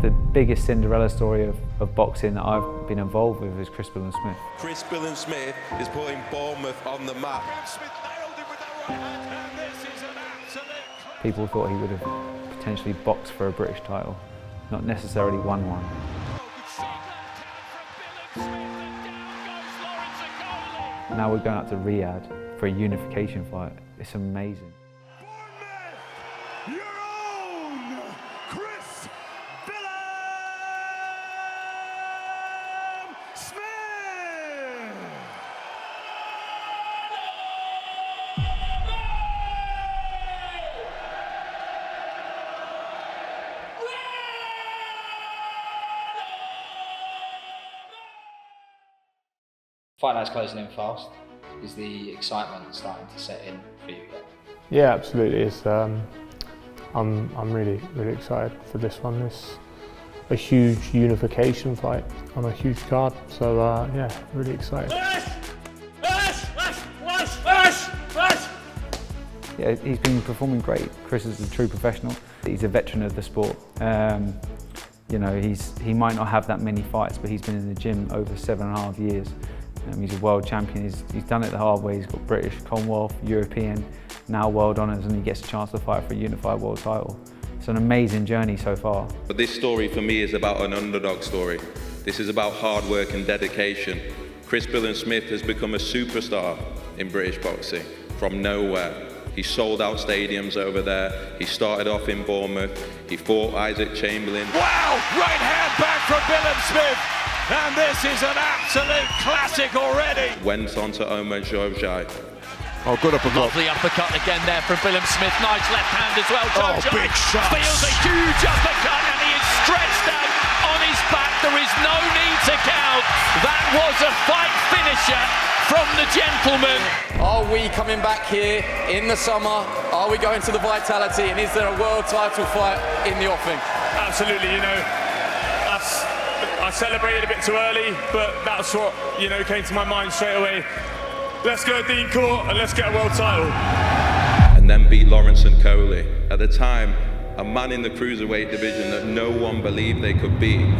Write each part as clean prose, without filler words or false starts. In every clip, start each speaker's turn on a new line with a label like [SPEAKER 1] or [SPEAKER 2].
[SPEAKER 1] The biggest Cinderella story of boxing that I've been involved with is Chris Billam-Smith.
[SPEAKER 2] Chris Billam-Smith is putting Bournemouth on the map.
[SPEAKER 1] People thought he would have potentially boxed for a British title, not necessarily won one. Now we're going out to Riyadh for a unification fight. It's amazing.
[SPEAKER 3] Your own Chris Billam-Smith!
[SPEAKER 4] Fight night's closing in fast. Is the excitement starting to set in for you yet?
[SPEAKER 5] Yeah, absolutely. It's, I'm really excited for this one. It's a huge unification fight on a huge card. So yeah, really excited.
[SPEAKER 1] Yeah, he's been performing great. Chris is a true professional. He's a veteran of the sport. You know, he might not have that many fights, but he's been in the gym over 7.5 years. He's a world champion. He's done it the hard way. He's got British, Commonwealth, European, now world honours, and he gets a chance to fight for a unified world title. It's an amazing journey so far.
[SPEAKER 2] But this story for me is about an underdog story. This is about hard work and dedication. Chris Billam-Smith has become a superstar in British boxing from nowhere. He sold out stadiums over there. He started off in Bournemouth. He fought Isaac Chamberlain.
[SPEAKER 3] Wow! Right hand back from Billam-Smith. And this is an absolute classic already.
[SPEAKER 2] Went on to Omar Jojai.
[SPEAKER 6] Oh, good uppercut.
[SPEAKER 7] Lovely uppercut again there from Billam-Smith. Nice left hand as well.
[SPEAKER 6] Oh, big shot.
[SPEAKER 7] Feels a huge uppercut and he is stretched out on his back. There is no need to count. That was a fight finisher from the gentleman.
[SPEAKER 8] Are we coming back here in the summer? Are we going to the Vitality? And is there a world title fight in the offing?
[SPEAKER 9] Absolutely, you know, I celebrated a bit too early, but that's what, you know, came to my mind straight away. Let's go to Dean Court and let's get a world title.
[SPEAKER 2] And then beat Lawrence and Coley. At the time, a man in the Cruiserweight division that no one believed they could beat.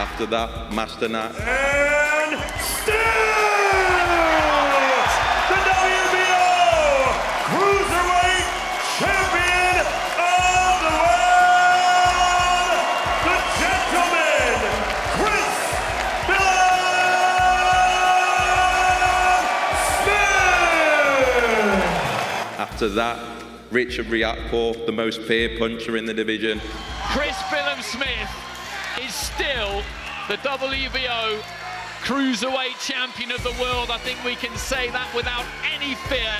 [SPEAKER 2] After that, Master Nat.
[SPEAKER 3] And still the WBO Cruiserweight Champion of the world, the gentleman, Chris Billam-Smith.
[SPEAKER 2] After that, Richard Riakporhe, the most feared puncher in the division.
[SPEAKER 7] Chris Billam-Smith is still the WBO Cruiserweight Champion of the world. I think we can say that without any fear.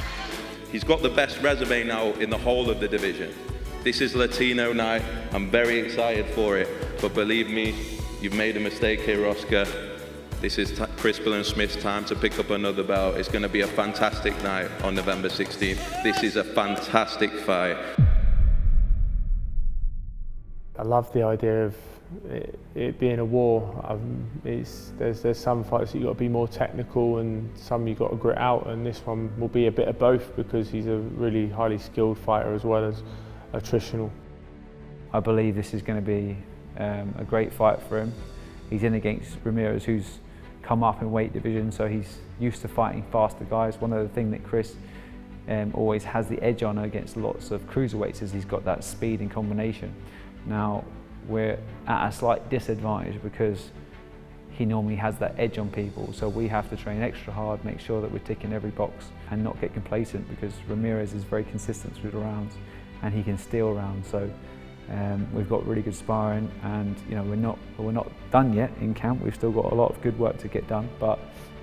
[SPEAKER 2] He's got the best resume now in the whole of the division. This is Latino night. I'm very excited for it. But believe me, you've made a mistake here, Oscar. This is Chris Billam-Smith's time to pick up another belt. It's going to be a fantastic night on November 16th. This is a fantastic fight.
[SPEAKER 5] I love the idea of it being a war. There's some fights that you've got to be more technical and some you've got to grit out, and this one will be a bit of both because he's a really highly skilled fighter as well as attritional.
[SPEAKER 1] I believe this is going to be a great fight for him. He's in against Ramirez, who's come up in weight division, so he's used to fighting faster guys. One of the things that Chris always has the edge on against lots of cruiserweights is he's got that speed and combination. Now, we're at a slight disadvantage because he normally has that edge on people, so we have to train extra hard, make sure that we're ticking every box and not get complacent, because Ramirez is very consistent through the rounds and he can steal rounds. So we've got really good sparring, and you know, we're not done yet in camp. We've still got a lot of good work to get done, but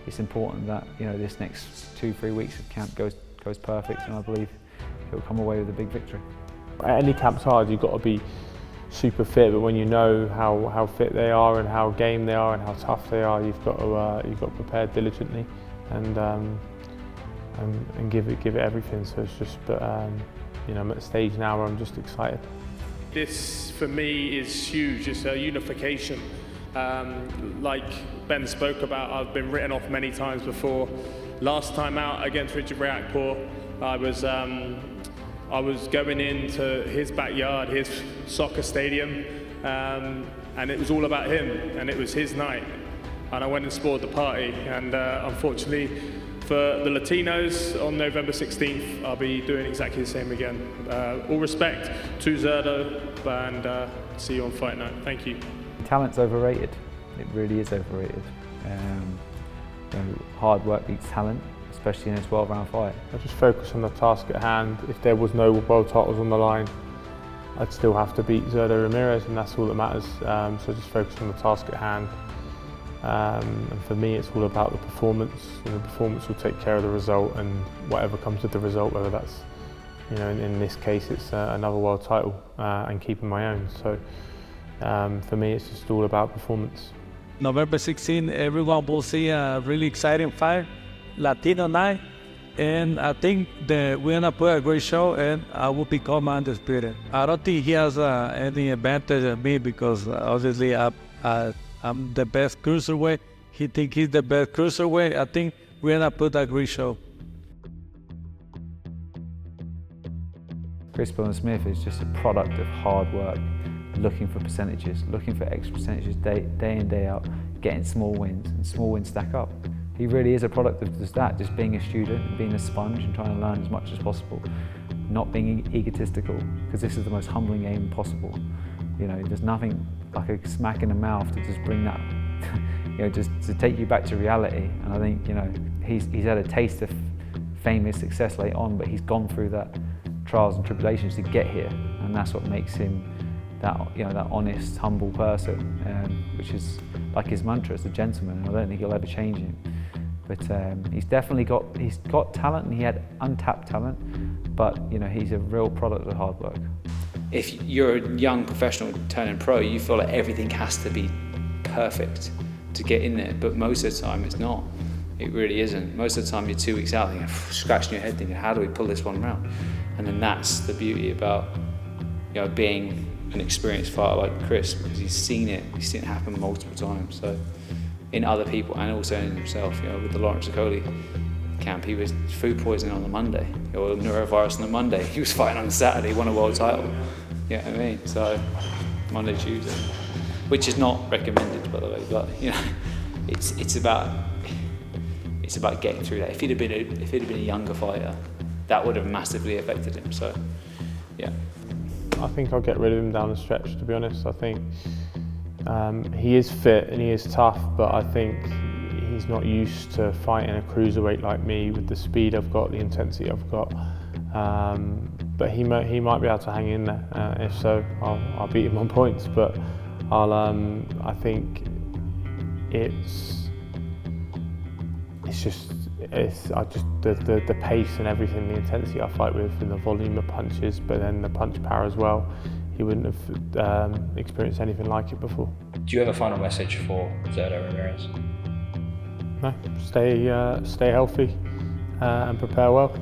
[SPEAKER 1] it's important that, you know, this next 2-3 weeks of camp goes perfect, and I believe he'll come away with a big victory.
[SPEAKER 5] Any camp's hard. You've got to be super fit, but when you know how fit they are and how game they are and how tough they are, you've got to prepare diligently and give it everything. So it's just, but you know, I'm at a stage now where I'm just excited.
[SPEAKER 9] This for me is huge. It's a unification. Like Ben spoke about, I've been written off many times before. Last time out against Riyadh, I was going into his backyard, his soccer stadium, and it was all about him, and it was his night. And I went and spoiled the party, and unfortunately for the Latinos on November 16th, I'll be doing exactly the same again. All respect to Zerdo, and see you on fight night. Thank you.
[SPEAKER 1] Talent's overrated. It really is overrated. Hard work beats talent, especially in a 12-round fight.
[SPEAKER 5] I just focus on the task at hand. If there was no world titles on the line, I'd still have to beat Zerdo Ramirez, and that's all that matters. So just focus on the task at hand. And for me, it's all about the performance, and the performance will take care of the result, and whatever comes with the result, whether that's, in this case, it's another world title and keeping my own. So for me, it's just all about performance.
[SPEAKER 10] November 16, everyone will see a really exciting fight, Latino night, and I think that we're gonna put a great show, and I will become undisputed. I don't think he has any advantage of me, because obviously I'm the best cruiserweight. He thinks he's the best cruiserweight. I think we're gonna put a great show.
[SPEAKER 1] Chris Billam-Smith is just a product of hard work, looking for percentages, looking for extra percentages day in, day out, getting small wins, and small wins stack up. He really is a product of just that, just being a student and being a sponge and trying to learn as much as possible, not being egotistical, because this is the most humbling game possible. There's nothing like a smack in the mouth to just bring that, just to take you back to reality. And I think, he's had a taste of famous success late on, but he's gone through that trials and tribulations to get here, and that's what makes him that honest, humble person, which is like his mantra as a gentleman, and I don't think he'll ever change him. But he's got talent, and he had untapped talent, but he's a real product of hard work.
[SPEAKER 4] If you're a young professional turning pro, you feel like everything has to be perfect to get in there, but most of the time it's not. It really isn't. Most of the time you're 2 weeks out thinking, scratching your head thinking, how do we pull this one round? And then that's the beauty about being an experienced fighter like Chris, because he's seen it happen multiple times. So in other people and also in himself, with the Lawrence Okoli camp, he was food poisoning on the Monday, or neurovirus on the Monday. He was fighting on the Saturday, won a world title. You know what I mean? So Monday, Tuesday, which is not recommended, by the way, but it's about getting through that. If he'd have been a younger fighter, that would have massively affected him. So yeah.
[SPEAKER 5] I think I'll get rid of him down the stretch, to be honest. I think he is fit and he is tough, but I think he's not used to fighting a cruiserweight like me with the speed I've got, the intensity I've got. But he might be able to hang in there. If so, I'll beat him on points. But I think it's the pace and everything, the intensity I fight with, and the volume of punches, but then the punch power as well. He wouldn't have experienced anything like it before.
[SPEAKER 4] Do you have a final message for Zerdo Ramirez?
[SPEAKER 5] No, stay healthy and prepare well.